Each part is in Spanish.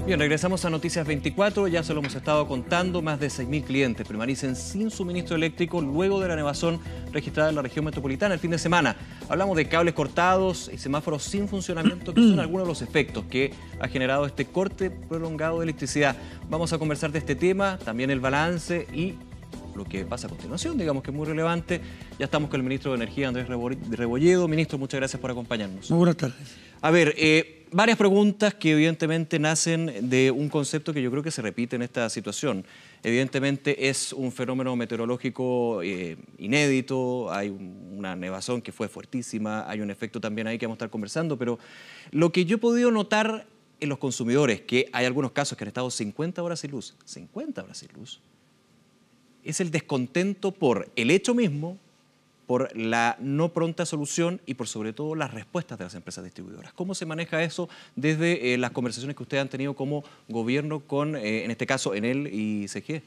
Bien, regresamos a Noticias 24, ya se lo hemos estado contando, más de 6.000 clientes permanecen sin suministro eléctrico luego de la nevazón registrada en la región metropolitana el fin de semana. Hablamos de cables cortados y semáforos sin funcionamiento, que son algunos de los efectos que ha generado este corte prolongado de electricidad. Vamos a conversar de este tema, también el balance y lo que pasa a continuación, digamos que es muy relevante. Ya estamos con el ministro de Energía, Andrés Rebolledo. Ministro, muchas gracias por acompañarnos. Muy buenas tardes. A ver, varias preguntas que evidentemente nacen de un concepto que yo creo que se repite en esta situación. Evidentemente es un fenómeno meteorológico inédito, hay una nevazón que fue fuertísima, hay un efecto también ahí que vamos a estar conversando, pero lo que yo he podido notar en los consumidores, que hay algunos casos que han estado 50 horas sin luz, 50 horas sin luz, es el descontento por el hecho mismo, por la no pronta solución y por sobre todo las respuestas de las empresas distribuidoras. ¿Cómo se maneja eso desde las conversaciones que ustedes han tenido como gobierno con, en este caso, Enel y CGE?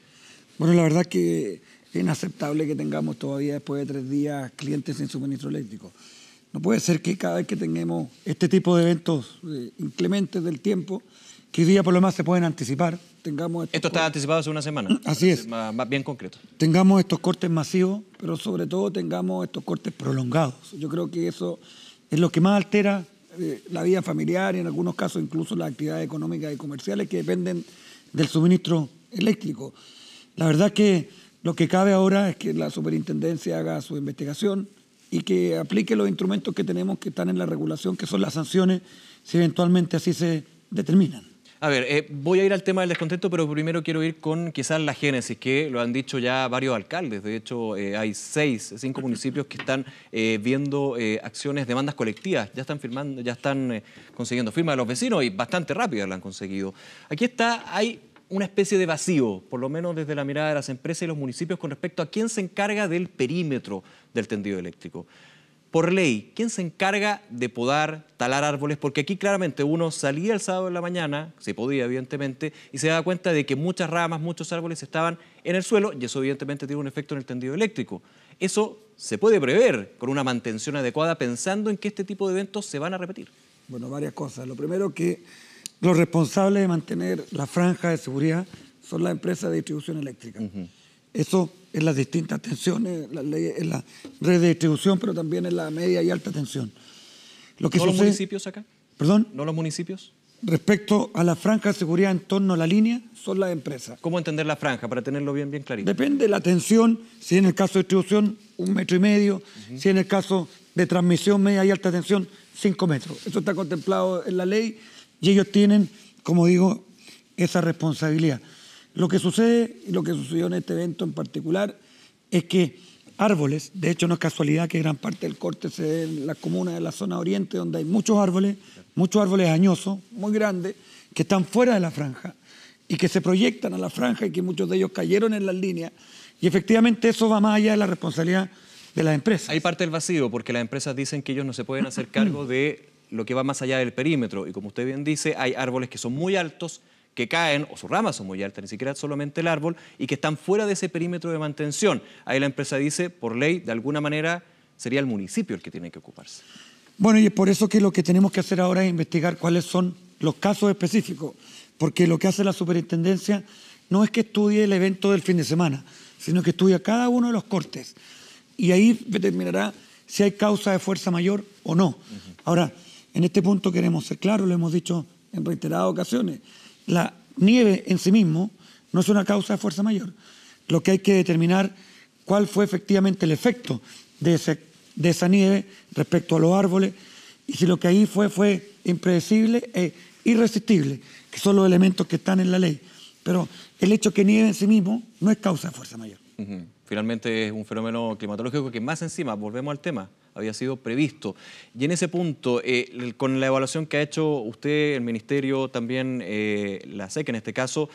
Bueno, la verdad que es inaceptable que tengamos todavía después de 3 días clientes sin suministro eléctrico. No puede ser que cada vez que tengamos este tipo de eventos inclementes del tiempo, que hoy día por lo más se pueden anticipar, tengamos... Esto está anticipado hace una semana. Así es. Más bien concreto. Tengamos estos cortes masivos, pero sobre todo tengamos estos cortes prolongados. Yo creo que eso es lo que más altera la vida familiar y en algunos casos incluso las actividades económicas y comerciales que dependen del suministro eléctrico. La verdad que lo que cabe ahora es que la superintendencia haga su investigación y que aplique los instrumentos que tenemos que están en la regulación, que son las sanciones, si eventualmente así se determinan. A ver, voy a ir al tema del descontento, pero primero quiero ir con quizás la génesis, que lo han dicho ya varios alcaldes. De hecho, hay 5 municipios que están viendo acciones, demandas colectivas. Ya están firmando, ya están consiguiendo firmas de los vecinos y bastante rápidas la han conseguido. Aquí hay una especie de vacío, por lo menos desde la mirada de las empresas y los municipios, con respecto a quién se encarga del perímetro del tendido eléctrico. Por ley, ¿quién se encarga de podar, talar árboles? Porque aquí claramente uno salía el sábado en la mañana, se podía evidentemente, y se daba cuenta de que muchas ramas, muchos árboles estaban en el suelo y eso evidentemente tiene un efecto en el tendido eléctrico. Eso se puede prever con una mantención adecuada pensando en que este tipo de eventos se van a repetir. Bueno, varias cosas. Lo primero que los responsables de mantener la franja de seguridad son las empresas de distribución eléctrica. Eso en las distintas tensiones, en la red de distribución, pero también en la media y alta tensión. ¿No los municipios acá? ¿Perdón? ¿No los municipios? Respecto a la franja de seguridad en torno a la línea, son las empresas. ¿Cómo entender la franja, para tenerlo bien clarito? Depende de la tensión, si en el caso de distribución, 1,5 metros, si en el caso de transmisión media y alta tensión, 5 metros. Eso está contemplado en la ley y ellos tienen, como digo, esa responsabilidad. Lo que sucede y lo que sucedió en este evento en particular es que árboles, de hecho no es casualidad que gran parte del corte se dé en las comunas de la zona oriente, donde hay muchos árboles añosos, muy grandes, que están fuera de la franja y que se proyectan a la franja y que muchos de ellos cayeron en las líneas. Y efectivamente eso va más allá de la responsabilidad de las empresas. Hay parte del vacío, porque las empresas dicen que ellos no se pueden hacer cargo de lo que va más allá del perímetro. Y como usted bien dice, hay árboles que son muy altos, que caen, o sus ramas son muy altas, ni siquiera solamente el árbol, y que están fuera de ese perímetro de mantención. Ahí la empresa dice, por ley, de alguna manera, sería el municipio el que tiene que ocuparse. Bueno, y es por eso que lo que tenemos que hacer ahora es investigar cuáles son los casos específicos, porque lo que hace la superintendencia no es que estudie el evento del fin de semana, sino que estudia cada uno de los cortes, y ahí determinará si hay causa de fuerza mayor o no. Ahora, en este punto queremos ser claros, lo hemos dicho en reiteradas ocasiones, la nieve en sí mismo no es una causa de fuerza mayor. Lo que hay que determinar cuál fue efectivamente el efecto de esa nieve respecto a los árboles y si lo que ahí fue impredecible e irresistible, que son los elementos que están en la ley. Pero el hecho que nieve en sí mismo no es causa de fuerza mayor. Finalmente es un fenómeno climatológico que más encima, volvemos al tema, había sido previsto. Y en ese punto, con la evaluación que ha hecho usted, el Ministerio, también la SEC en este caso,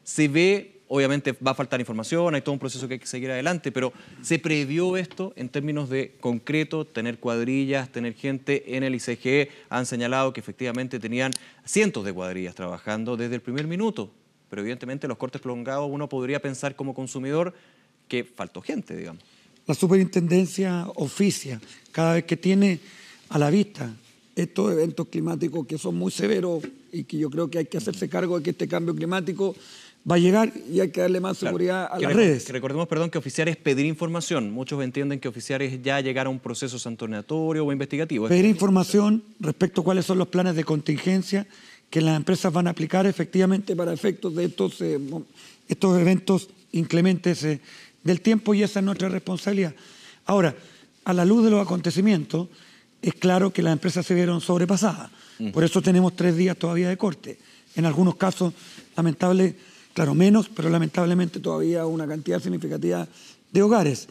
se ve, obviamente va a faltar información, hay todo un proceso que hay que seguir adelante, pero ¿se previó esto en términos de concreto, tener cuadrillas, tener gente en el ICGE? Han señalado que efectivamente tenían cientos de cuadrillas trabajando desde el primer minuto, pero evidentemente los cortes prolongados uno podría pensar como consumidor que faltó gente, digamos. La superintendencia oficia cada vez que tiene a la vista estos eventos climáticos que son muy severos y que yo creo que hay que hacerse cargo de que este cambio climático va a llegar y hay que darle más seguridad a las redes. Que recordemos, perdón, que oficiar es pedir información. Muchos entienden que oficiar es ya llegar a un proceso sancionatorio o investigativo. Pedir información respecto a cuáles son los planes de contingencia que las empresas van a aplicar efectivamente para efectos de estos eventos inclementes del tiempo, y esa es nuestra responsabilidad. Ahora, a la luz de los acontecimientos, es claro que las empresas se vieron sobrepasadas. Por eso tenemos 3 días todavía de corte. En algunos casos, claro, menos, pero lamentablemente todavía una cantidad significativa de hogares.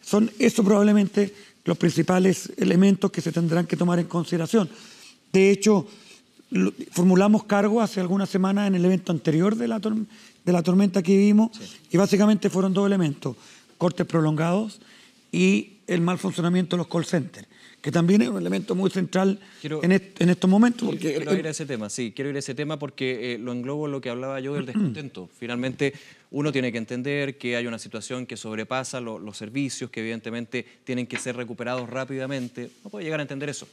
Son eso probablemente los principales elementos que se tendrán que tomar en consideración. De hecho, formulamos cargo hace algunas semanas en el evento anterior de la tormenta que vivimos, y básicamente fueron 2 elementos: cortes prolongados y el mal funcionamiento de los call centers, que también es un elemento muy central en estos momentos. Quiero ir a ese tema, sí, quiero ir a ese tema porque lo englobo en lo que hablaba yo del descontento. Finalmente, uno tiene que entender que hay una situación que sobrepasa los servicios, que evidentemente tienen que ser recuperados rápidamente. No puede llegar a entender eso.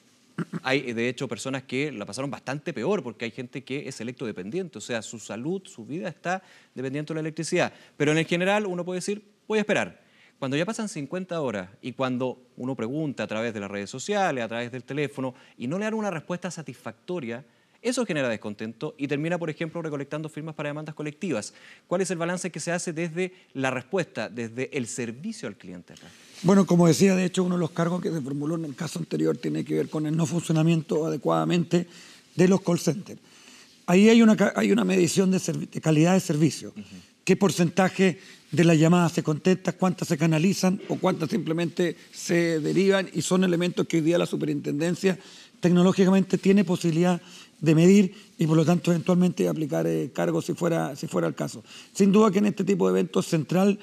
Hay, de hecho, personas que la pasaron bastante peor porque hay gente que es electrodependiente, o sea, su salud, su vida está dependiente de la electricidad. Pero en el general uno puede decir, voy a esperar. Cuando ya pasan 50 horas y cuando uno pregunta a través de las redes sociales, a través del teléfono, y no le dan una respuesta satisfactoria, eso genera descontento y termina, por ejemplo, recolectando firmas para demandas colectivas. ¿Cuál es el balance que se hace desde la respuesta, desde el servicio al cliente acá? Bueno, como decía, de hecho, uno de los cargos que se formuló en el caso anterior tiene que ver con el no funcionamiento adecuadamente de los call centers. Ahí hay una medición de calidad de servicio. ¿Qué porcentaje de las llamadas se contesta, cuántas se canalizan o cuántas simplemente se derivan? Y son elementos que hoy día la superintendencia tecnológicamente tiene posibilidad de medir y por lo tanto eventualmente aplicar cargos si fuera el caso. Sin duda que en este tipo de eventos es central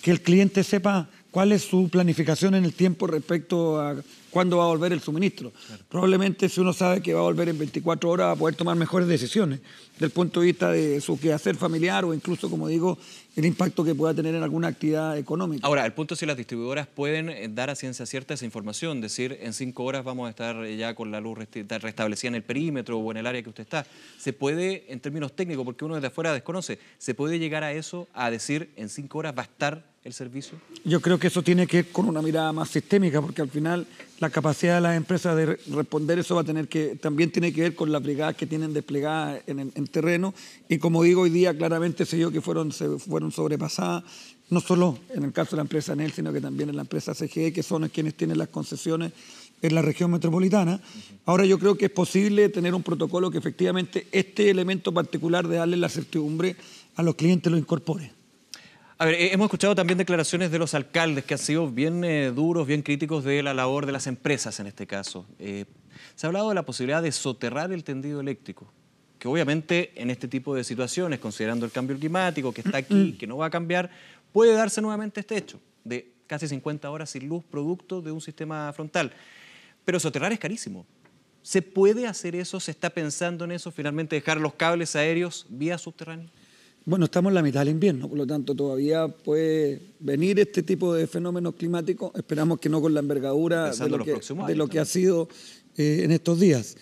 que el cliente sepa cuál es su planificación en el tiempo respecto a cuándo va a volver el suministro. Claro. Probablemente si uno sabe que va a volver en 24 horas va a poder tomar mejores decisiones desde el punto de vista de su quehacer familiar o incluso, como digo, el impacto que pueda tener en alguna actividad económica. Ahora, el punto es si las distribuidoras pueden dar a ciencia cierta esa información, decir, en 5 horas vamos a estar ya con la luz restablecida en el perímetro o en el área que usted está. ¿Se puede, en términos técnicos, porque uno desde afuera desconoce, se puede llegar a eso, a decir, en 5 horas va a estar el servicio? Yo creo que eso tiene que ver con una mirada más sistémica, porque al final la capacidad de las empresas de responder eso también tiene que ver con las brigadas que tienen desplegadas en terreno, y como digo, hoy día claramente se vio que fueron sobrepasadas, no solo en el caso de la empresa Enel, sino que también en la empresa CGE, que son quienes tienen las concesiones en la región metropolitana. Ahora yo creo que es posible tener un protocolo que efectivamente este elemento particular de darle la certidumbre a los clientes lo incorpore. A ver, hemos escuchado también declaraciones de los alcaldes que han sido bien duros, bien críticos de la labor de las empresas en este caso. Se ha hablado de la posibilidad de soterrar el tendido eléctrico, que obviamente en este tipo de situaciones, considerando el cambio climático que está aquí, que no va a cambiar, puede darse nuevamente este hecho de casi 50 horas sin luz producto de un sistema frontal. Pero soterrar es carísimo. ¿Se puede hacer eso? ¿Se está pensando en eso? ¿Finalmente dejar los cables aéreos vía subterránea? Bueno, estamos en la mitad del invierno, por lo tanto todavía puede venir este tipo de fenómenos climáticos. Esperamos que no con la envergadura de lo que ha sido en estos días.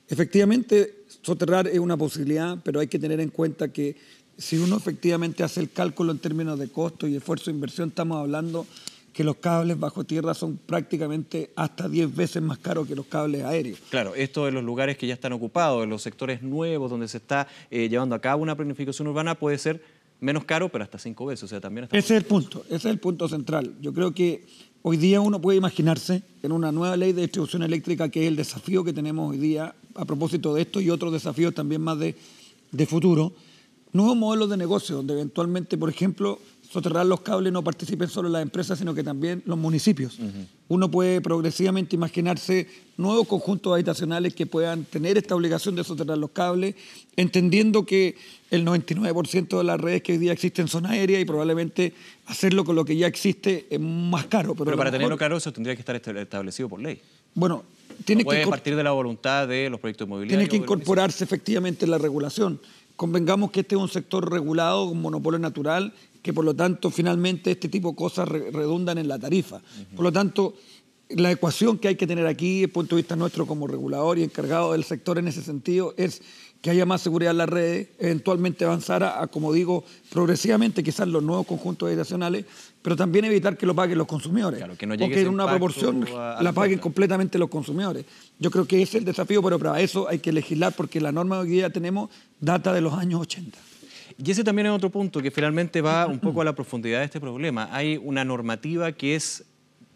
Efectivamente, soterrar es una posibilidad, pero hay que tener en cuenta que si uno efectivamente hace el cálculo en términos de costo y esfuerzo de inversión, estamos hablando que los cables bajo tierra son prácticamente hasta 10 veces más caros que los cables aéreos. Claro, esto en los lugares que ya están ocupados, en los sectores nuevos donde se está llevando a cabo una planificación urbana, puede ser menos caro, pero hasta 5 veces. O sea, también está... Ese es el punto central. Yo creo que hoy día uno puede imaginarse en una nueva ley de distribución eléctrica, que es el desafío que tenemos hoy día a propósito de esto y otros desafíos también más de futuro, nuevos modelos de negocio donde eventualmente, por ejemplo, soterrar los cables no participen solo las empresas, sino que también los municipios. Uno puede progresivamente imaginarse nuevos conjuntos habitacionales que puedan tener esta obligación de soterrar los cables, entendiendo que el 99% de las redes que hoy día existen son aéreas y probablemente hacerlo con lo que ya existe es más caro. Pero para tenerlo claro, eso tendría que estar establecido por ley. Bueno, puede partir de la voluntad de los proyectos inmobiliarios. Tiene que incorporarse efectivamente en la regulación. Convengamos que este es un sector regulado con monopolio natural, que por lo tanto finalmente este tipo de cosas redundan en la tarifa. Por lo tanto, la ecuación que hay que tener aquí, desde el punto de vista nuestro como regulador y encargado del sector en ese sentido, es que haya más seguridad en las redes, eventualmente avanzar a, como digo, progresivamente quizás los nuevos conjuntos habitacionales, pero también evitar que lo paguen los consumidores. Claro, que no llegue porque ese en una impacto proporción a la paguen oferta. completamente los consumidores. Yo creo que ese es el desafío, pero para eso hay que legislar porque la norma que hoy día tenemos data de los años 80. Y ese también es otro punto que finalmente va un poco a la profundidad de este problema. Hay una normativa que es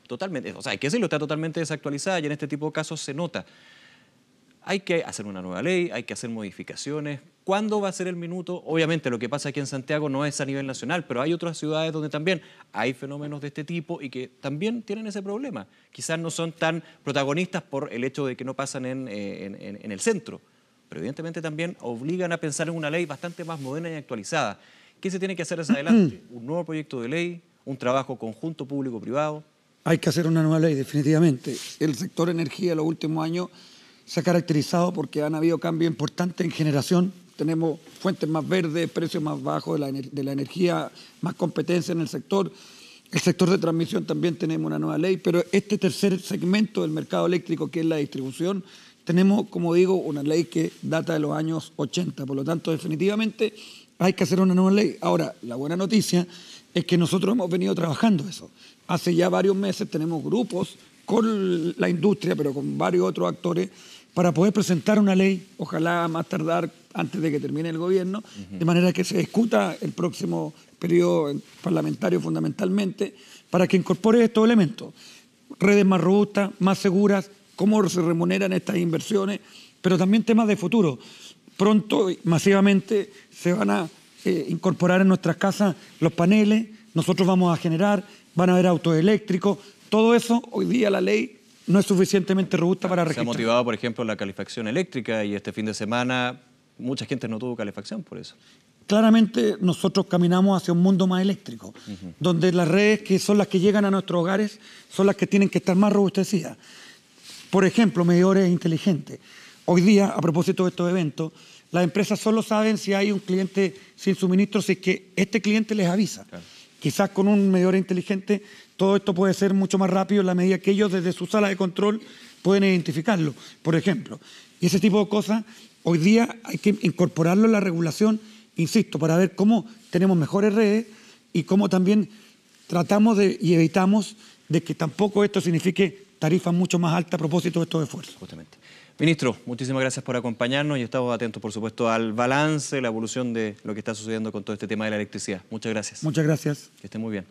totalmente, o sea, hay que decirlo, está totalmente desactualizada y en este tipo de casos se nota. Hay que hacer una nueva ley, hay que hacer modificaciones. ¿Cuándo va a ser el minuto? Obviamente lo que pasa aquí en Santiago no es a nivel nacional, pero hay otras ciudades donde también hay fenómenos de este tipo y que también tienen ese problema. Quizás no son tan protagonistas por el hecho de que no pasan en el centro, pero evidentemente también obligan a pensar en una ley bastante más moderna y actualizada. ¿Qué se tiene que hacer hacia adelante? ¿Un nuevo proyecto de ley? ¿Un trabajo conjunto público-privado? Hay que hacer una nueva ley, definitivamente. El sector energía en los últimos años se ha caracterizado porque han habido cambios importantes en generación. Tenemos fuentes más verdes, precios más bajos de la energía, más competencia en el sector. El sector de transmisión también tenemos una nueva ley, pero este tercer segmento del mercado eléctrico, que es la distribución, tenemos, como digo, una ley que data de los años 80. Por lo tanto, definitivamente hay que hacer una nueva ley. Ahora, la buena noticia es que nosotros hemos venido trabajando eso. Hace ya varios meses tenemos grupos con la industria, pero con varios otros actores, para poder presentar una ley, ojalá más tardar antes de que termine el gobierno, de manera que se discuta el próximo periodo parlamentario fundamentalmente, para que incorpore estos elementos. Redes más robustas, más seguras, cómo se remuneran estas inversiones, pero también temas de futuro. Pronto, masivamente, se van a incorporar en nuestras casas los paneles, nosotros vamos a generar, van a haber autos eléctricos, todo eso hoy día la ley no es suficientemente robusta para registrar. Se ha motivado, por ejemplo, la calefacción eléctrica y este fin de semana mucha gente no tuvo calefacción por eso. Claramente nosotros caminamos hacia un mundo más eléctrico, donde las redes que son las que llegan a nuestros hogares son las que tienen que estar más robustecidas. Por ejemplo, medidores inteligentes. Hoy día, a propósito de estos eventos, las empresas solo saben si hay un cliente sin suministro, si es que este cliente les avisa. Claro. Quizás con un medidor inteligente todo esto puede ser mucho más rápido en la medida que ellos desde su sala de control pueden identificarlo, por ejemplo. Y ese tipo de cosas, hoy día hay que incorporarlo en la regulación, insisto, para ver cómo tenemos mejores redes y cómo también tratamos y evitamos de que tampoco esto signifique tarifas mucho más altas a propósito de estos esfuerzos. Justamente. Ministro, muchísimas gracias por acompañarnos y estamos atentos, por supuesto, al balance, la evolución de lo que está sucediendo con todo este tema de la electricidad. Muchas gracias. Muchas gracias. Que esté muy bien.